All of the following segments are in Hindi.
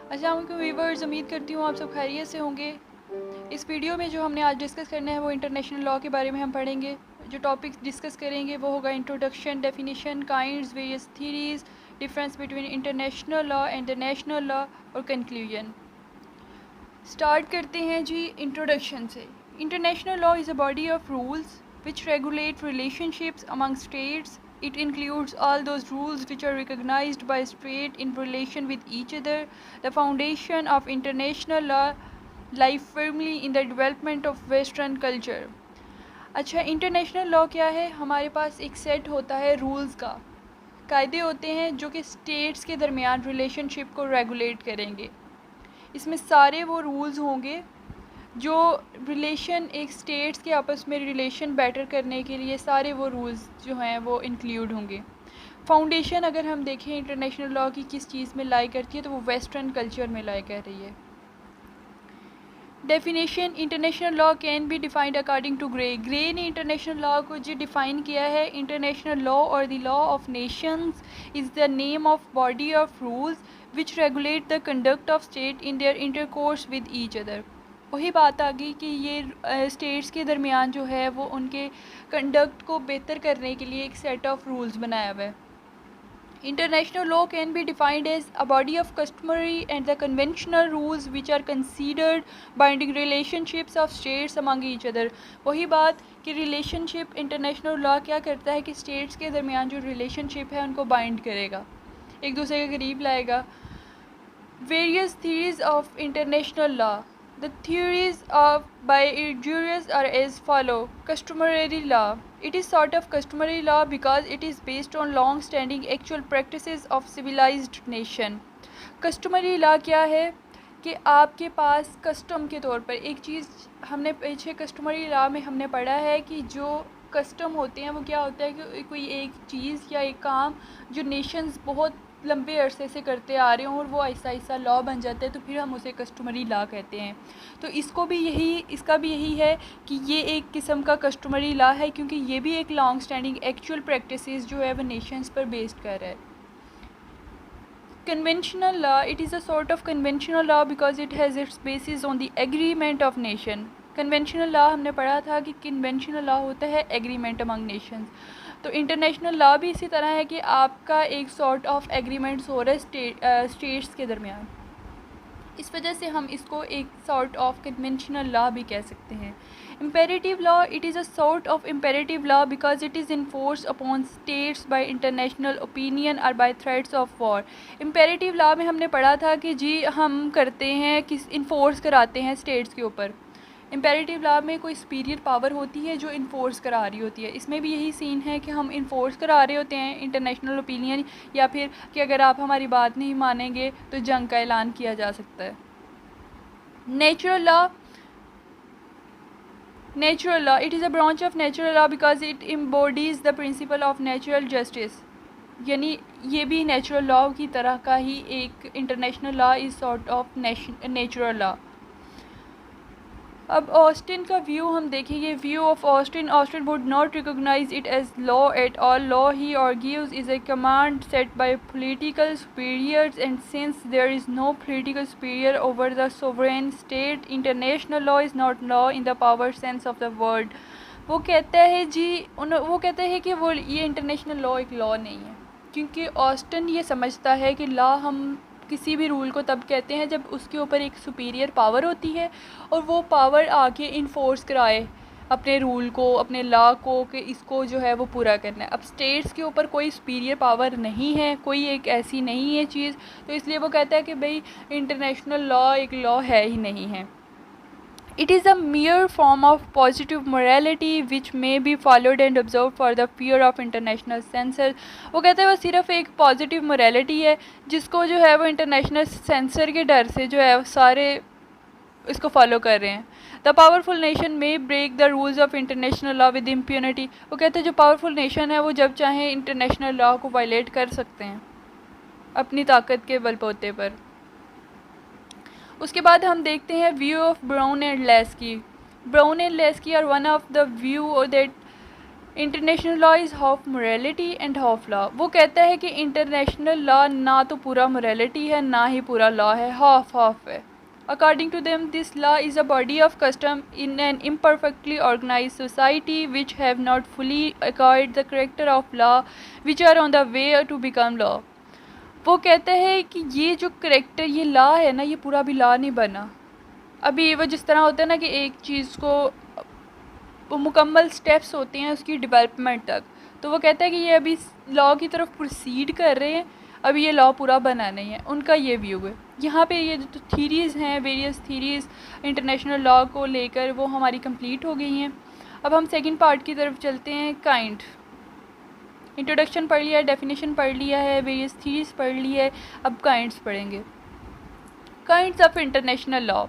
अस्सलाम वालेकुम वीवर्स, उम्मीद करती हूँ आप सब खैरियत से होंगे। इस वीडियो में जो हमने आज डिस्कस करना है वो इंटरनेशनल लॉ के बारे में हम पढ़ेंगे। जो टॉपिक्स डिस्कस करेंगे वो होगा introduction, definition, kinds, various theories, difference between international law and the national law और कंक्लूजन। स्टार्ट करते हैं जी इंट्रोडक्शन से। International law is a body of rules which regulate relationships among states. It includes all those rules which are recognized by states in relation with each other. The foundation of international law lies firmly in the development of Western culture. अच्छा, इंटरनेशनल लॉ क्या है? हमारे पास एक सेट होता है रूल्स का, कायदे होते हैं जो कि स्टेट्स के दरमियान रिलेशनशिप को रेगुलेट करेंगे। इसमें सारे वो रूल्स होंगे जो रिलेशन एक स्टेट्स के आपस में रिलेशन बेटर करने के लिए सारे वो रूल्स जो हैं वो इंक्लूड होंगे। फाउंडेशन अगर हम देखें इंटरनेशनल लॉ की किस चीज़ में लाई करती है तो वो वेस्टर्न कल्चर में लाई कर रही है। Definition, international law can be defined according to Gray. Gray ने इंटरनेशनल लॉ को जो डिफ़ाइन किया है, इंटरनेशनल लॉ और the law of nations is the name of body of rules which regulate the conduct of state in their intercourse with each other. वही बात आ गई कि ये स्टेट्स के दरमियान जो है वो उनके कंडक्ट को बेहतर करने के लिए एक सेट ऑफ रूल्स बनाया हुआ है। International law can be defined as a body of customary and the conventional rules which are considered binding relationships of states among each other. वही बात कि रिलेशनशिप, इंटरनेशनल लॉ क्या करता है कि स्टेट्स के दरमियान जो रिलेशनशिप है उनको बाइंड करेगा, एक दूसरे के करीब लाएगा। Various theories of international law. The theories of by jurists are as follow. Customary law. It is sort of customary law because it is based on long-standing actual practices of civilized nation. Customary law क्या है कि आपके पास कस्टम के तौर पर एक चीज़, हमने पीछे कस्टमरी लॉ में हमने पढ़ा है कि जो कस्टम होते हैं वो क्या होता है कि कोई एक चीज़ या एक काम जो नेशंस बहुत लंबे अरसे से करते आ रहे हों और वो ऐसा ऐसा लॉ बन जाता है तो फिर हम उसे कस्टमरी लॉ कहते हैं। तो इसका भी यही है कि ये एक किस्म का कस्टमरी लॉ है क्योंकि ये भी एक लॉन्ग स्टैंडिंग एक्चुअल प्रैक्टिसेस जो है वो नेशंस पर बेस्ड कर रहा है। Conventional law, it is a sort of conventional law because it has its basis on the agreement of nation. Conventional law हमने पढ़ा था कि कन्वेंशनल लॉ होता है एग्रीमेंट अमंग नेशंस। तो इंटरनेशनल लॉ भी इसी तरह है कि आपका एक सॉर्ट ऑफ एग्रीमेंट्स हो रहा है स्टेट्स के दरमियान। इस वजह से हम इसको एक सॉर्ट ऑफ कन्वेंशनल लॉ भी कह सकते हैं। Imperative law, it is a sort of imperative law because it is enforce upon states by international opinion और by threats of war. Imperative law में हमने पढ़ा था कि जी हम करते हैं किस इन्फोर्स कराते हैं स्टेट्स के ऊपर। इम्पेरेटिव लॉ में कोई सुपीरियर पावर होती है जो इन्फोर्स करा रही होती है। इसमें भी यही सीन है कि हम इन्फोर्स करा रहे होते हैं इंटरनेशनल ओपिनियन, या फिर कि अगर आप हमारी बात नहीं मानेंगे तो जंग का ऐलान किया जा सकता है। Natural law, it is a branch of natural law because it embodies the principle of natural justice. यानी ये भी नेचुरल लॉ की तरह का ही एक international law is sort of natural law. अब ऑस्टिन का व्यू हम देखेंगे। View of Austin would not recognise it as law at all. Law he argues is a command set by political superiors and since there is no political superior over the sovereign state, international law is not law in the power sense of the word. वो कहता है वो कहते हैं कि वो ये इंटरनेशनल लॉ एक लॉ नहीं है क्योंकि ऑस्टिन ये समझता है कि लॉ हम किसी भी रूल को तब कहते हैं जब उसके ऊपर एक सुपीरियर पावर होती है और वो पावर आके इन्फोर्स कराए अपने रूल को, अपने लॉ को, कि इसको जो है वो पूरा करना है। अब स्टेट्स के ऊपर कोई सुपीरियर पावर नहीं है, कोई एक ऐसी नहीं है चीज़, तो इसलिए वो कहता है कि भाई इंटरनेशनल लॉ एक लॉ है ही नहीं है। It is a mere form of positive morality which may be followed and observed for the fear of international censor। वो कहते हैं वो सिर्फ एक पॉजिटिव मोरालिटी है जिसको जो है वो इंटरनेशनल सेंसर के डर से जो है वो सारे इसको फॉलो कर रहे हैं। The powerful nation may break the rules of international law with impunity. वो कहते हैं जो पावरफुल नेशन है वो जब चाहे इंटरनेशनल लॉ को वायलेट कर सकते हैं अपनी ताकत के बलबूते पर। उसके बाद हम देखते हैं view of Brown and Laski. Brown and Laski are one of the view और that international law is half morality and half law. वो कहता है कि इंटरनेशनल लॉ ना तो पूरा मोरालिटी है ना ही पूरा लॉ है, हाफ हाफ है। According to them, this law is a body of custom in an imperfectly organized society which have not fully acquired the character of law, which are on the way to become law. वो कहते हैं कि ये जो करेक्टर, ये लॉ है ना, ये पूरा भी लॉ नहीं बना। अभी वो जिस तरह होता है ना कि एक चीज़ को वो मुकम्मल स्टेप्स होते हैं उसकी डेवलपमेंट तक, तो वो कहता है कि ये अभी लॉ की तरफ प्रोसीड कर रहे हैं, अभी ये लॉ पूरा बना नहीं है। उनका ये व्यू है। यहाँ पे ये जो थीरीज़ हैं, वेरियस थीरीज़ इंटरनेशनल लॉ को लेकर, वो हमारी कंप्लीट हो गई हैं। अब हम सेकंड पार्ट की तरफ चलते हैं। काइंड, इंट्रोडक्शन पढ़ लिया है, डेफिनेशन पढ़ लिया है, वेरियस थीरीज़ पढ़ ली है, अब काइंड्स पढ़ेंगे। Kinds of international law.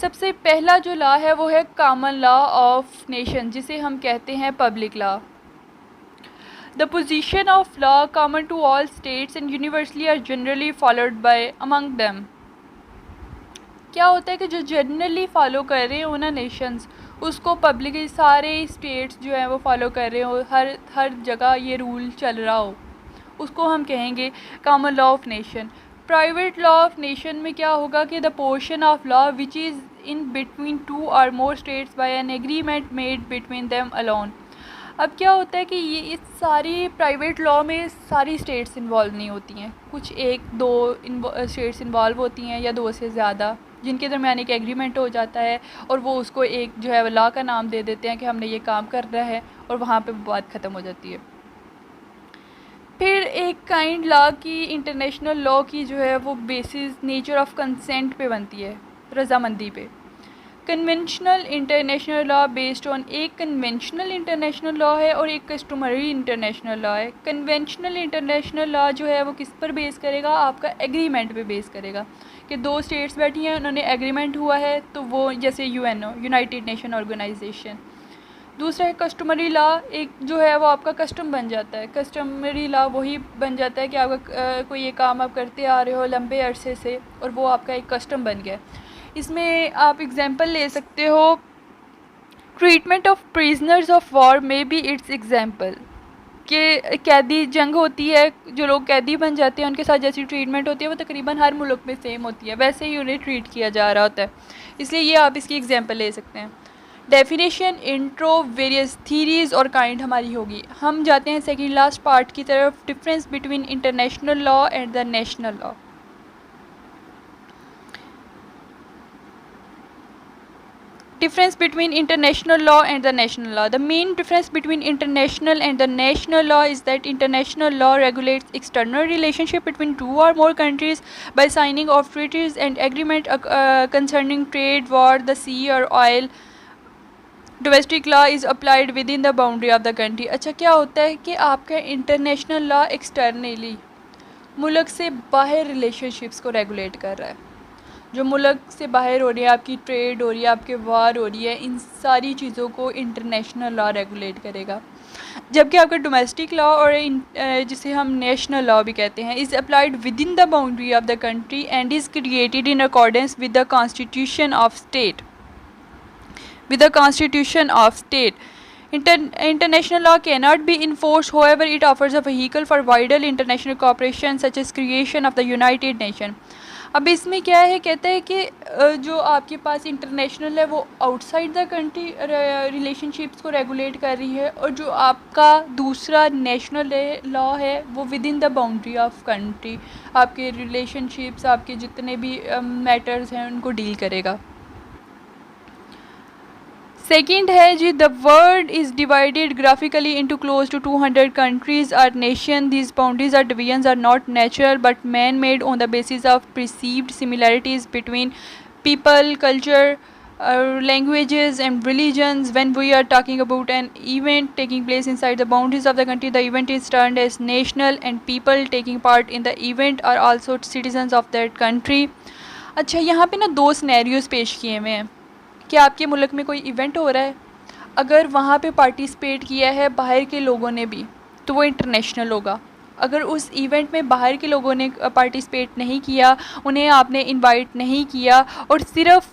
सबसे पहला जो लॉ है वो है कॉमन लॉ ऑफ नेशन, जिसे हम कहते हैं public law. The position of law common to all states and universally are generally followed by among them. क्या होता है कि जो जनरली फॉलो कर रहे हो ना नेशंस, उसको पब्लिक सारे स्टेट्स जो हैं वो फॉलो कर रहे हो, हर जगह ये रूल चल रहा हो, उसको हम कहेंगे common law of nation. Private law of nation में क्या होगा कि the portion of law which is in between two और more states by an agreement made between them alone. अब क्या होता है कि ये इस सारी प्राइवेट लॉ में सारी स्टेट्स इन्वॉल्व नहीं होती हैं, कुछ एक दो स्टेट्स इन्वॉल्व होती हैं या दो से ज़्यादा, जिनके दरमियान एक एग्रीमेंट हो जाता है और वो उसको एक जो है लॉ का नाम दे देते हैं कि हमने ये काम करना है, और वहाँ पे बात ख़त्म हो जाती है। फिर एक काइंड लॉ की, इंटरनेशनल लॉ की जो है वो बेसिस नेचर ऑफ कंसेंट पे बनती है, रजामंदी पे। Conventional international law based on, एक कन्वेंशनल इंटरनेशनल लॉ है और एक कस्टमरी इंटरनेशनल लॉ है। कन्वेंशनल इंटरनेशनल लॉ जो है वो किस पर बेस करेगा, आपका एग्रीमेंट पे बेस करेगा कि दो स्टेट्स बैठी हैं, उन्होंने एग्रीमेंट हुआ है, तो वो जैसे यूएनओ, यूनाइटेड नेशन ऑर्गेनाइजेशन। दूसरा है कस्टमरी लॉ, एक जो है वो आपका कस्टम बन जाता है। कस्टमरी लॉ वही बन जाता है कि आपका कोई ये काम आप करते आ रहे हो लंबे अरसे से और वो आपका एक कस्टम बन गया। इसमें आप एग्जांपल ले सकते हो, treatment of prisoners of war में भी इट्स एग्जांपल कि कैदी जंग होती है, जो लोग कैदी बन जाते हैं उनके साथ जैसी ट्रीटमेंट होती है वो तकरीबन हर मुल्क में सेम होती है, वैसे ही उन्हें ट्रीट किया जा रहा होता है, इसलिए ये आप इसकी एग्जांपल ले सकते हैं। डेफिनेशन, इंट्रो, वेरियस थीरीज़ और काइंड हमारी होगी। हम जाते हैं सेकेंड लास्ट पार्ट की तरफ, difference between international law and the national law. Difference between international law and the national law. The main difference between international and the national law is that international law regulates external relationship between two or more countries by signing of treaties and agreement concerning trade, war, the sea or oil. Domestic law is applied within the boundary of the country. अच्छा, क्या होता है कि आपका इंटरनेशनल लॉ एक्सटर्नली मुल्क से बाहर रिलेशनशिप्स को रेगुलेट कर रहा है, जो मुल्क से बाहर हो रही है, आपकी ट्रेड हो रही है, आपके वार हो रही है, इन सारी चीज़ों को इंटरनेशनल लॉ रेगुलेट करेगा। जबकि आपका डोमेस्टिक लॉ और जिसे हम नेशनल लॉ भी कहते हैं, is applied with in the boundary of the country and is created in accordance with the constitution of state, International law cannot be enforced, however it offers a vehicle for wider international cooperation such as creation of the United Nations. अब इसमें क्या है, कहता है कि जो आपके पास इंटरनेशनल है वो आउटसाइड द कंट्री रिलेशनशिप्स को रेगुलेट कर रही है, और जो आपका दूसरा नेशनल लॉ है वो with in the boundary of country आपके रिलेशनशिप्स, आपके जितने भी मैटर्स हैं उनको डील करेगा। सेकेंड है जी, the world is divided graphically into close to 200 countries or nation. These boundaries or divisions are not natural but man-made on the basis of perceived similarities between people, culture, languages and religions. When we are talking about an event taking place inside the boundaries of the country, the event is termed as national and people taking part in the event are also citizens of that country. अच्छा, यहाँ पे ना दो सिनेरियोज़ पेश किए हुए हैं कि आपके मुल्क में कोई इवेंट हो रहा है, अगर वहाँ पे पार्टिसिपेट किया है बाहर के लोगों ने भी तो वो इंटरनेशनल होगा। अगर उस इवेंट में बाहर के लोगों ने पार्टिसिपेट नहीं किया, उन्हें आपने इनवाइट नहीं किया और सिर्फ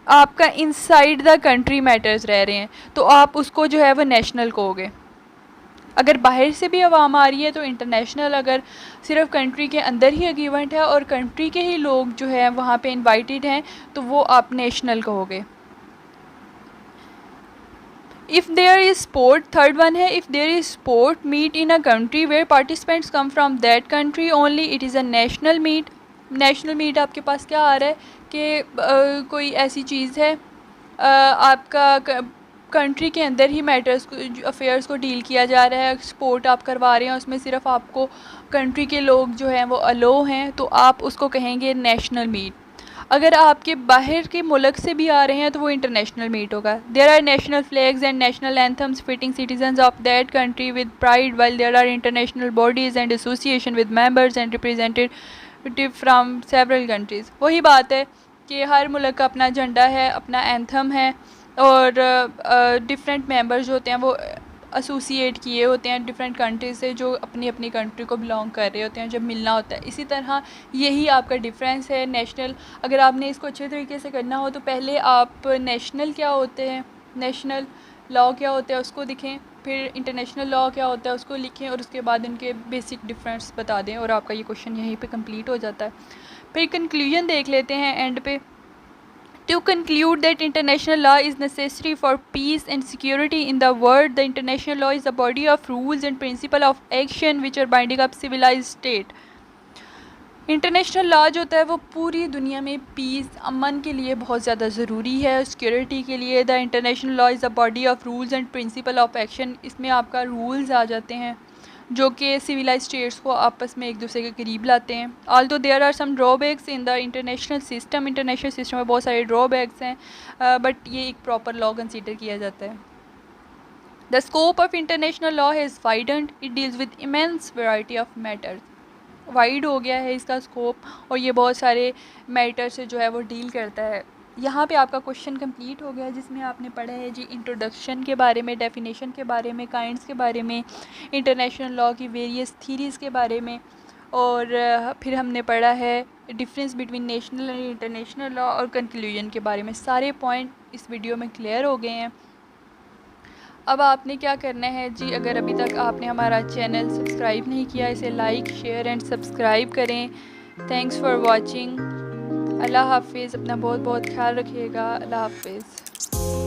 आपका इनसाइड द कंट्री मैटर्स रह रहे हैं, तो आप उसको जो है वो नेशनल कहोगे। अगर बाहर से भी आवाम आ रही है तो इंटरनेशनल, अगर सिर्फ कंट्री के अंदर ही एक इवेंट है और कंट्री के ही लोग जो है वहाँ पे इनवाइटेड हैं तो वो आप नेशनल कहोगे। If there is sport, third one है, if there is sport meet in a country where participants come from that country only it is a national meet. National meet आपके पास क्या आ रहा है कि कोई ऐसी चीज़ है, आपका कंट्री के अंदर ही मैटर्स अफेयर्स को डील किया जा रहा है, स्पोर्ट आप करवा रहे हैं, उसमें सिर्फ आपको कंट्री के लोग जो हैं वो अलो हैं, तो आप उसको कहेंगे नेशनल मीट। अगर आपके बाहर के मुल्क से भी आ रहे हैं तो वो इंटरनेशनल मीट होगा। There are national flags and national anthems fitting citizens of that country with pride, while there are international bodies and association with members and representative from several countries. वही बात है कि हर मुल्क का अपना झंडा है, अपना एंथम है और डिफरेंट मेंबर्स जो होते हैं वो एसोसिएट किए होते हैं डिफरेंट कंट्री से, जो अपनी अपनी कंट्री को बिलोंग कर रहे होते हैं जब मिलना होता है। इसी तरह यही आपका डिफरेंस है नेशनल। अगर आपने इसको अच्छे तरीके से करना हो तो पहले आप नेशनल क्या होते हैं, नेशनल लॉ क्या होता है उसको दिखें, फिर इंटरनेशनल लॉ क्या होता है उसको लिखें और उसके बाद उनके बेसिक डिफरेंस बता दें और आपका ये क्वेश्चन यहीं पे कंप्लीट हो जाता है। फिर कंक्लूजन देख लेते हैं एंड पे। To conclude that international law is necessary for peace and security in the world, the international law is a body of rules and principle of action which are binding up civilized state. International law जो होता है वो पूरी दुनिया में पीस, अमन के लिए बहुत ज़्यादा ज़रूरी है, सिक्योरिटी के लिए। The international law is a body of rules and principle of action. इसमें आपका रूल्स आ जाते हैं जो कि सिविलाइज स्टेट्स को आपस में एक दूसरे के करीब लाते हैं। Although there are some drawbacks in the international system में बहुत सारे ड्रॉबैक्स हैं, बट ये एक प्रॉपर लॉ कंसीडर किया जाता है। The scope of international law has widened, it deals with immense variety of matters. Wide हो गया है इसका स्कोप और ये बहुत सारे मैटर से जो है वो डील करता है। यहाँ पे आपका क्वेश्चन कंप्लीट हो गया जिसमें आपने पढ़ा है जी इंट्रोडक्शन के बारे में, डेफिनेशन के बारे में, काइंड्स के बारे में, इंटरनेशनल लॉ की वेरियस थीरीज़ के बारे में, और फिर हमने पढ़ा है difference between national and international law और कंक्लूजन के बारे में। सारे पॉइंट इस वीडियो में क्लियर हो गए हैं। अब आपने क्या करना है जी, अगर अभी तक आपने हमारा चैनल सब्सक्राइब नहीं किया, इसे लाइक शेयर एंड सब्सक्राइब करें। Thanks for watching. अल्लाह हाफिज़। अपना बहुत बहुत ख्याल रखिएगा। अल्लाह हाफिज़।